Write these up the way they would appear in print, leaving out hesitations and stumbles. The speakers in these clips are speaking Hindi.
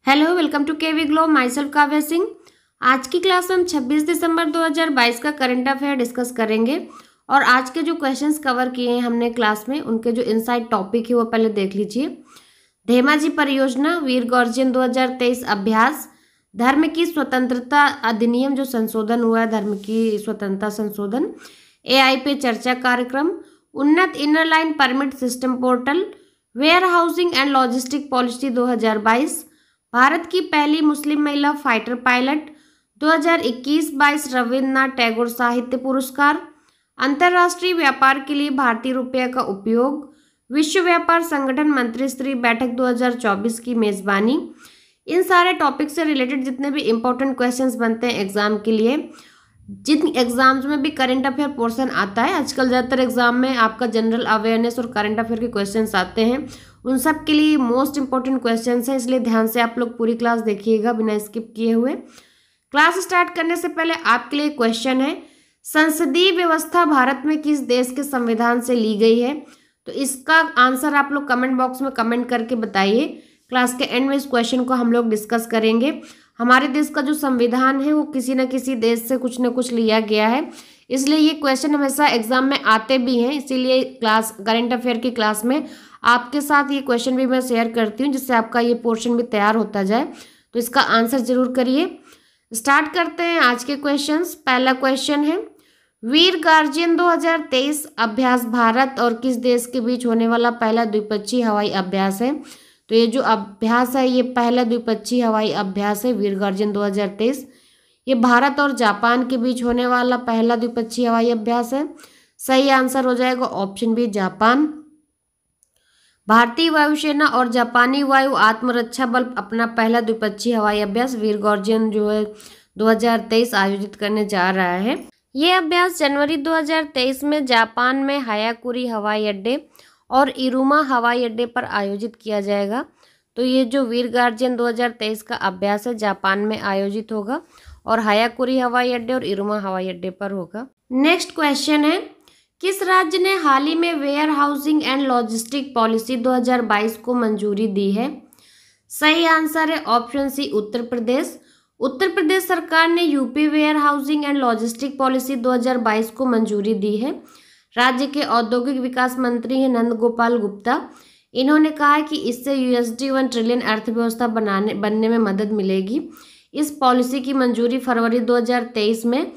Hello, welcome to KV globe. Myself Kavya Singh. आज की क्लास में हम 26 दिसंबर 2022 का करंट अफेयर डिस्कस करेंगे और आज के जो क्वेश्चंस कवर किए हैं हमने क्लास में, उनके जो इनसाइड टॉपिक है वो पहले देख लीजिए। धेमाजी परियोजना, वीर गॉर्जियन 2023 अभ्यास, धर्म की स्वतंत्रता अधिनियम जो संशोधन हुआ है, धर्म की स्वतंत्रता संशोधन, एआई पे चर्चा कार्यक्रम, उन्नत inner line permit system portal, warehousing and logistic policy 2022, Bharat की पहली मुस्लिम महिला फाइटर पायलट, 2021-22 रविन्द्रनाथ टैगोर साहित्य पुरस्कार, अंतर्राष्ट्रीय व्यापार के लिए भारतीय रुपये का उपयोग, विश्व व्यापार संगठन मंत्रिस्तरीय बैठक 2024 की मेजबानी। इन सारे टॉपिक से रिलेटेड जितने भी इंपॉर्टेंट क्वेश्चंस बनते हैं एग्जाम के लिए, जिन एग्जाम्स में भी करंट अफेयर पोर्शन आता है, आजकल ज़्यादातर एग्जाम में आपका जनरल अवेयरनेस और करंट अफेयर के क्वेश्चंस आते हैं, उन सब के लिए मोस्ट इंपॉर्टेंट क्वेश्चंस हैं, इसलिए ध्यान से आप लोग पूरी क्लास देखिएगा बिना स्किप किए हुए। क्लास स्टार्ट करने से पहले आपके लिए क्वेश्चन है, संसदीय व्यवस्था भारत में किस देश के संविधान से ली गई है? तो इसका आंसर आप लोग कमेंट बॉक्स में कमेंट करके बताइए। क्लास के एंड में इस क्वेश्चन को हम लोग डिस्कस करेंगे। हमारे देश का जो संविधान है वो किसी न किसी देश से कुछ न कुछ लिया गया है, इसलिए ये क्वेश्चन हमेशा एग्जाम में आते भी हैं, इसीलिए क्लास करंट अफेयर की क्लास में आपके साथ ये क्वेश्चन भी मैं शेयर करती हूँ, जिससे आपका ये पोर्शन भी तैयार होता जाए। तो इसका आंसर जरूर करिए। स्टार्ट करते हैं आज के क्वेश्चंस। पहला क्वेश्चन है, वीर गार्जियन 2023 अभ्यास भारत और किस देश के बीच होने वाला पहला द्विपक्षीय हवाई अभ्यास है? तो ये जो अभ्यास है ये पहला द्विपक्षीय हवाई अभ्यास है वीर गार्जियन 2023। ये भारत और जापान के बीच होने वाला पहला द्विपक्षीय हवाई अभ्यास है। सही आंसर हो जाएगा ऑप्शन बी, जापान। भारतीय वायुसेना और जापानी वायु आत्मरक्षा बल अपना पहला द्विपक्षीय हवाई अभ्यास वीर गॉर्जियन जो है 2023 आयोजित करने जा रहा है। ये अभ्यास जनवरी 2023 में जापान में हायाकुरी हवाई अड्डे और इरुमा हवाई अड्डे पर आयोजित किया जाएगा। तो ये जो वीर गार्जियन 2023 का अभ्यास है जापान में आयोजित होगा और हायाकुरी हवाई अड्डे और इरुमा हवाई अड्डे पर होगा। नेक्स्ट क्वेश्चन है, किस राज्य ने हाल ही में warehousing and logistic policy 2022 को मंजूरी दी है? सही आंसर है ऑप्शन सी, उत्तर प्रदेश। उत्तर प्रदेश सरकार ने UP warehousing and logistic policy 2022 को मंजूरी दी है। राज्य के औद्योगिक विकास मंत्री हैं नंद गोपाल गुप्ता। इन्होंने कहा है कि इससे $1 ट्रिलियन अर्थव्यवस्था बनने में मदद मिलेगी। इस पॉलिसी की मंजूरी फरवरी 2023 में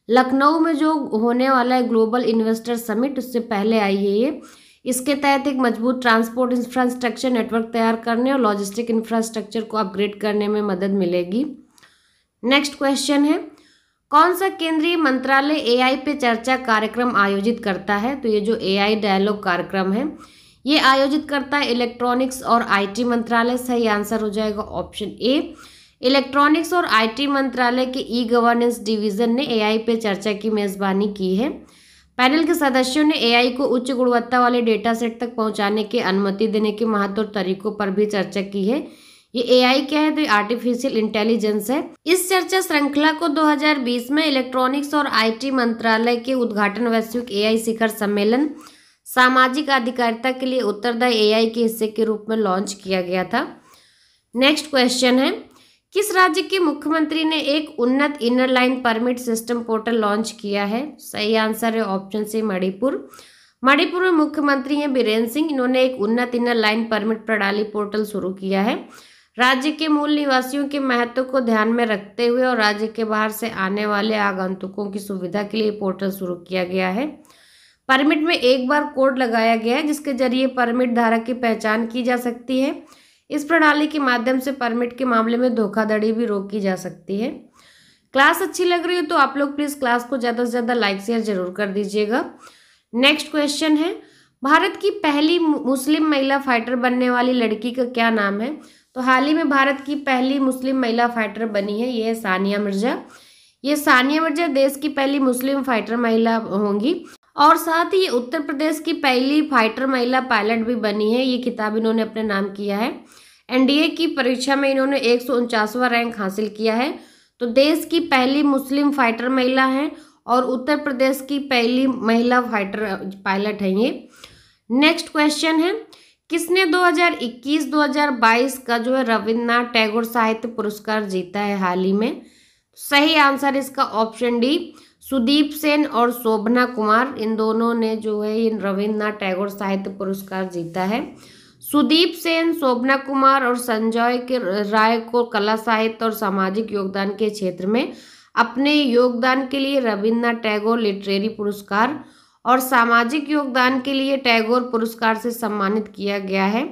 लखनऊ में जो होने वाला है ग्लोबल इन्वेस्टर समिट, उससे पहले आई है ये। इसके तहत एक मजबूत ट्रांसपोर्ट इंफ्रास्ट्रक्चर नेटवर्क तैयार करने और लॉजिस्टिक इंफ्रास्ट्रक्चर को अपग्रेड करने में मदद मिलेगी। नेक्स्ट क्वेश्चन है, कौन सा केंद्रीय मंत्रालय एआई पे चर्चा कार्यक्रम आयोजित करता है? तो ये जो एआई डायलॉग कार्यक्रम है ये आयोजित करता है इलेक्ट्रॉनिक्स और आईटी मंत्रालय। सही आंसर हो जाएगा ऑप्शन ए, इलेक्ट्रॉनिक्स और आईटी मंत्रालय के ई गवर्नेंस डिवीजन ने एआई पे चर्चा की मेजबानी की है। पैनल के सदस्यों ने एआई को उच्च गुणवत्ता वाले डेटा सेट तक पहुंचाने की अनुमति देने के महत्व और तरीकों पर भी चर्चा की है। ये एआई क्या है? तो ये आर्टिफिशियल इंटेलिजेंस है। इस चर्चा श्रृंखला को 2020 में इलेक्ट्रॉनिक्स और आईटी मंत्रालय के उद्घाटन वैश्विक एआई शिखर सम्मेलन सामाजिक अधिकारिता के लिए उत्तरदायी एआई के हिस्से के रूप में लॉन्च किया गया था। नेक्स्ट क्वेश्चन है, किस राज्य के मुख्यमंत्री ने एक उन्नत inner line permit system portal launch किया है? सही आंसर है ऑप्शन सी, मणिपुर। मणिपुर में मुख्यमंत्री हैं बीरेन सिंह। इन्होंने एक उन्नत इनर लाइन परमिट प्रणाली पोर्टल शुरू किया है। राज्य के मूल निवासियों के महत्व को ध्यान में रखते हुए और राज्य के बाहर से आने वाले आगंतुकों की सुविधा के लिए पोर्टल शुरू किया गया है। परमिट में एक बार कोड लगाया गया है जिसके जरिए परमिट धारक की पहचान की जा सकती है। इस प्रणाली के माध्यम से परमिट के मामले में धोखाधड़ी भी रोकी जा सकती है। क्लास अच्छी लग रही हो तो आप लोग प्लीज़ क्लास को ज़्यादा से ज़्यादा लाइक शेयर जरूर कर दीजिएगा। नेक्स्ट क्वेश्चन है, भारत की पहली मुस्लिम महिला फाइटर बनने वाली लड़की का क्या नाम है? तो हाल ही में भारत की पहली मुस्लिम महिला फाइटर बनी है, ये है सानिया मिर्जा। ये सानिया मिर्जा देश की पहली मुस्लिम फाइटर महिला होंगी और साथ ही ये उत्तर प्रदेश की पहली फाइटर महिला पायलट भी बनी है। ये खिताब इन्होंने अपने नाम किया है। एनडीए की परीक्षा में इन्होंने 149वां रैंक हासिल किया है। तो देश की पहली मुस्लिम फाइटर महिला है और उत्तर प्रदेश की पहली महिला फाइटर पायलट है ये। नेक्स्ट क्वेश्चन है, किसने 2021-2022 का जो है रविन्द्रनाथ टैगोर साहित्य पुरस्कार जीता है हाल ही में? सही आंसर इसका ऑप्शन डी, सुदीप सेन और शोभना कुमार, इन दोनों ने जो है इन रविन्द्रनाथ टैगोर साहित्य पुरस्कार जीता है। सुदीप सेन, शोभना कुमार और संजय के राय को कला साहित्य और सामाजिक योगदान के क्षेत्र में अपने योगदान के लिए रविन्द्रनाथ टैगोर लिटरेरी पुरस्कार और सामाजिक योगदान के लिए टैगोर पुरस्कार से सम्मानित किया गया है।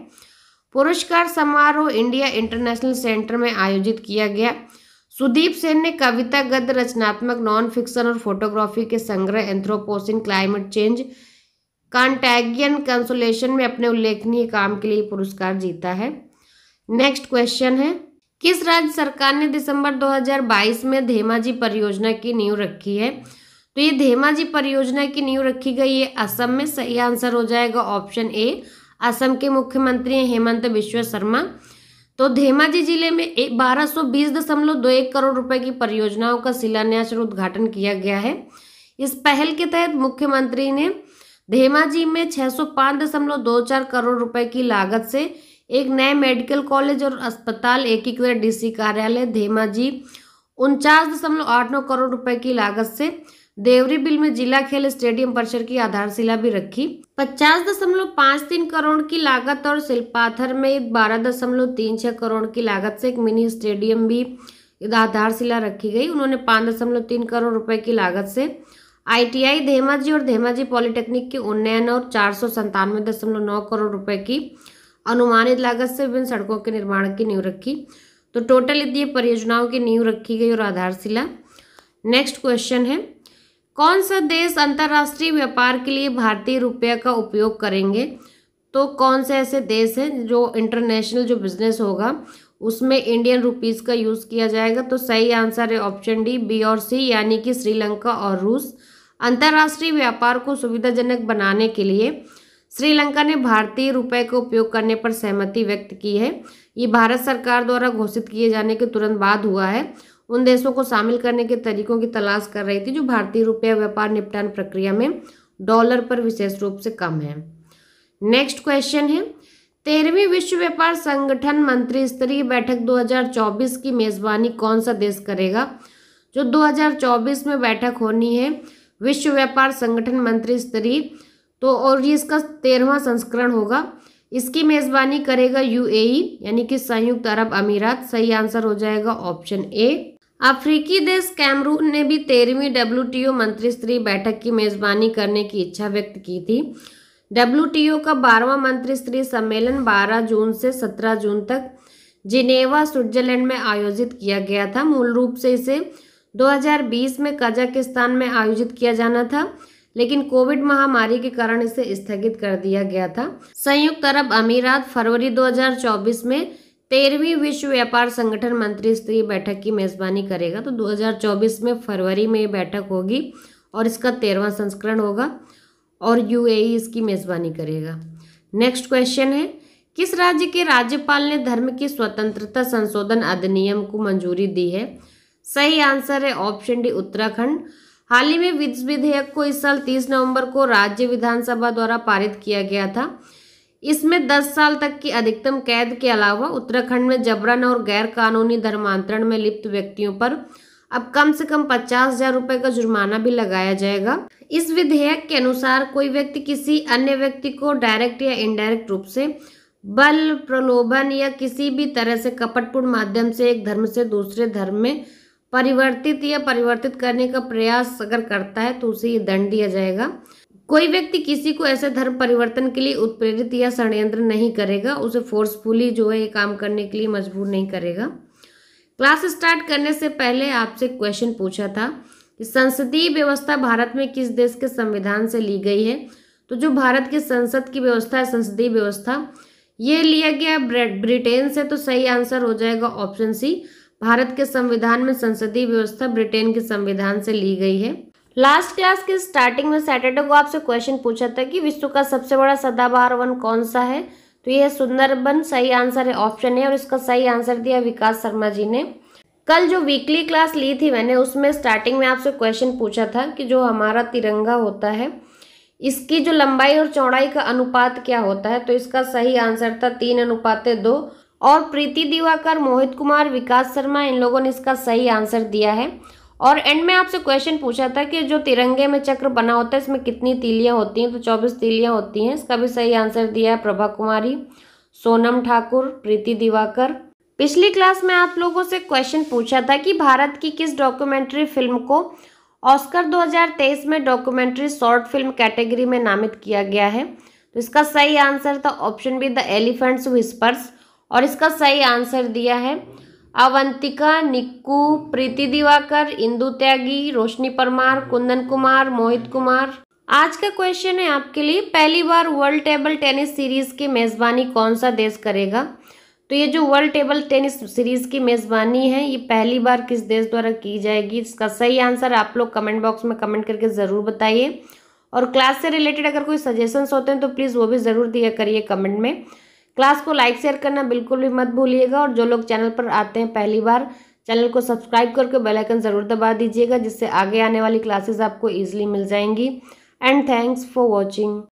पुरस्कार समारोह इंडिया इंटरनेशनल सेंटर में आयोजित किया गया। सुदीप सेन ने कविता, गद्य, रचनात्मक, नॉन फिक्शन और फोटोग्राफी के संग्रह एंथ्रोपोसिन, क्लाइमेट चेंज, कॉन्टैगियन कंसोलेशन में अपने उल्लेखनीय काम के लिए पुरस्कार जीता है। नेक्स्ट क्वेश्चन है, किस राज्य सरकार ने दिसंबर 2022 में धेमाजी परियोजना की नींव रखी है? तो ये धेमाजी परियोजना की नींव रखी गई है असम में। सही आंसर हो जाएगा ऑप्शन ए, असम के मुख्यमंत्री हैं हेमंत बिश्व शर्मा। तो धेमाजी जिले में 1220.21 करोड़ रुपए की परियोजनाओं का शिलान्यास और उद्घाटन किया गया है। इस पहल के तहत मुख्यमंत्री ने धेमाजी में 605.24 करोड़ रुपए की लागत से एक नए मेडिकल कॉलेज और अस्पताल, एकीकृत डीसी कार्यालय धेमाजी 49.89 करोड़ रुपए की लागत से देवरी बिल में जिला खेल स्टेडियम परिसर की आधारशिला भी रखी। 50.53 करोड़ की लागत और सिलपाथर में 12.36 करोड़ की लागत से एक मिनी स्टेडियम भी आधारशिला रखी गई। उन्होंने 5.3 करोड़ रुपए की लागत से ITI धेमाजी और धेमाजी पॉलिटेक्निक के उन्नयन और 497.9 करोड़ रुपए की अनुमानित लागत से विभिन्न सड़कों के निर्माण की नींव रखी। तो टोटल इतनी परियोजनाओं की नींव रखी गई और आधारशिला। नेक्स्ट क्वेश्चन है, कौन सा देश अंतर्राष्ट्रीय व्यापार के लिए भारतीय रुपये का उपयोग करेंगे? तो कौन से ऐसे देश हैं जो इंटरनेशनल जो बिजनेस होगा उसमें इंडियन रुपीस का यूज किया जाएगा? तो सही आंसर है ऑप्शन डी, बी और सी, यानी कि श्रीलंका और रूस। अंतर्राष्ट्रीय व्यापार को सुविधाजनक बनाने के लिए श्रीलंका ने भारतीय रुपये का उपयोग करने पर सहमति व्यक्त की है। ये भारत सरकार द्वारा घोषित किए जाने के तुरंत बाद हुआ है। उन देशों को शामिल करने के तरीकों की तलाश कर रही थी जो भारतीय रुपया व्यापार निपटान प्रक्रिया में डॉलर पर विशेष रूप से कम है। नेक्स्ट क्वेश्चन है, 13वीं विश्व व्यापार संगठन मंत्री स्तरीय बैठक 2024 की मेजबानी कौन सा देश करेगा? जो 2024 में बैठक होनी है विश्व व्यापार संगठन मंत्री स्तरीय, तो और ये इसका 13वां संस्करण होगा। इसकी मेजबानी करेगा UAE यानी कि संयुक्त अरब अमीरात। सही आंसर हो जाएगा ऑप्शन ए। अफ्रीकी देश कैमरून ने भी 13वीं WTO मंत्री स्तरीय बैठक की मेजबानी करने की इच्छा व्यक्त की थी। WTO का 12वां मंत्री स्तरीय सम्मेलन 12 जून से 17 जून तक जिनेवा, स्विट्जरलैंड में आयोजित किया गया था। मूल रूप से इसे 2020 में कजाकिस्तान में आयोजित किया जाना था, लेकिन कोविड महामारी के कारण इसे स्थगित कर दिया गया था। संयुक्त अरब अमीरात फरवरी 2024 में 13वीं विश्व व्यापार संगठन मंत्री स्तरीय बैठक की मेजबानी करेगा। तो 2024 में फरवरी में ये बैठक होगी और इसका 13वां संस्करण होगा और UAE इसकी मेजबानी करेगा। नेक्स्ट क्वेश्चन है, किस राज्य के राज्यपाल ने धर्म की स्वतंत्रता संशोधन अधिनियम को मंजूरी दी है? सही आंसर है ऑप्शन डी, उत्तराखंड। हाल ही में इस विधेयक को इस साल 30 नवंबर को राज्य विधानसभा द्वारा पारित किया गया था। इसमें 10 साल तक की अधिकतम कैद के अलावा उत्तराखंड में जबरन और गैर कानूनी धर्मांतरण में लिप्त व्यक्तियों पर अब कम से कम 50,000 रुपए का जुर्माना भी लगाया जाएगा। इस विधेयक के अनुसार कोई व्यक्ति किसी अन्य व्यक्ति को डायरेक्ट या इनडायरेक्ट रूप से बल, प्रलोभन या किसी भी तरह से कपटपूर्ण माध्यम से एक धर्म से दूसरे धर्म में परिवर्तित करने का प्रयास अगर करता है तो उसे ये दंड दिया जाएगा। कोई व्यक्ति किसी को ऐसे धर्म परिवर्तन के लिए उत्प्रेरित या षड्यंत्र नहीं करेगा, उसे फोर्सफुली जो है ये काम करने के लिए मजबूर नहीं करेगा। क्लास स्टार्ट करने से पहले आपसे क्वेश्चन पूछा था कि संसदीय व्यवस्था भारत में किस देश के संविधान से ली गई है? तो जो भारत की संसद की व्यवस्था है, संसदीय व्यवस्था, ये लिया गया ब्रिटेन से। तो सही आंसर हो जाएगा ऑप्शन सी, भारत के संविधान में संसदीय व्यवस्था ब्रिटेन के संविधान से ली गई है। लास्ट क्लास के स्टार्टिंग में सैटरडे को आपसे क्वेश्चन पूछा था कि विश्व का सबसे बड़ा सदाबहार वन कौन सा है? तो यह सुंदरबन। सही आंसर है ऑप्शन है और इसका सही आंसर दिया विकास शर्मा जी ने। कल जो वीकली क्लास ली थी मैंने, उसमें स्टार्टिंग में आपसे क्वेश्चन पूछा था कि जो हमारा तिरंगा होता है इसकी जो लंबाई और चौड़ाई का अनुपात क्या होता है? तो इसका सही आंसर था 3:2। और प्रीति दिवाकर, मोहित कुमार, विकास शर्मा, इन लोगों ने इसका सही आंसर दिया है। और एंड में आपसे क्वेश्चन पूछा था कि जो तिरंगे में चक्र बना होता है इसमें कितनी तीलियां होती हैं? तो 24 तीलियां होती हैं। इसका भी सही आंसर दिया है प्रभा कुमारी, सोनम ठाकुर, प्रीति दिवाकर। पिछली क्लास में आप लोगों से क्वेश्चन पूछा था कि भारत की किस डॉक्यूमेंट्री फिल्म को ऑस्कर 2023 में डॉक्यूमेंट्री शॉर्ट फिल्म कैटेगरी में नामित किया गया है? तो इसका सही आंसर था option B, the elephants whispers. और इसका सही आंसर दिया है अवंतिका, निक्कू, प्रीति दिवाकर, इंदु त्यागी, रोशनी परमार, कुंदन कुमार, मोहित कुमार। आज का क्वेश्चन है आपके लिए, पहली बार वर्ल्ड टेबल टेनिस सीरीज की मेजबानी कौन सा देश करेगा? तो ये जो वर्ल्ड टेबल टेनिस सीरीज की मेजबानी है ये पहली बार किस देश द्वारा की जाएगी? इसका सही आंसर आप लोग कमेंट बॉक्स में कमेंट करके ज़रूर बताइए। और क्लास से रिलेटेड अगर कोई सजेशंस होते हैं तो प्लीज़ वो भी ज़रूर दिया करिए कमेंट में। क्लास को लाइक शेयर करना बिल्कुल भी मत भूलिएगा। और जो लोग चैनल पर आते हैं पहली बार, चैनल को सब्सक्राइब करके बेल आइकन ज़रूर दबा दीजिएगा, जिससे आगे आने वाली क्लासेस आपको ईजिली मिल जाएंगी। And thanks for watching.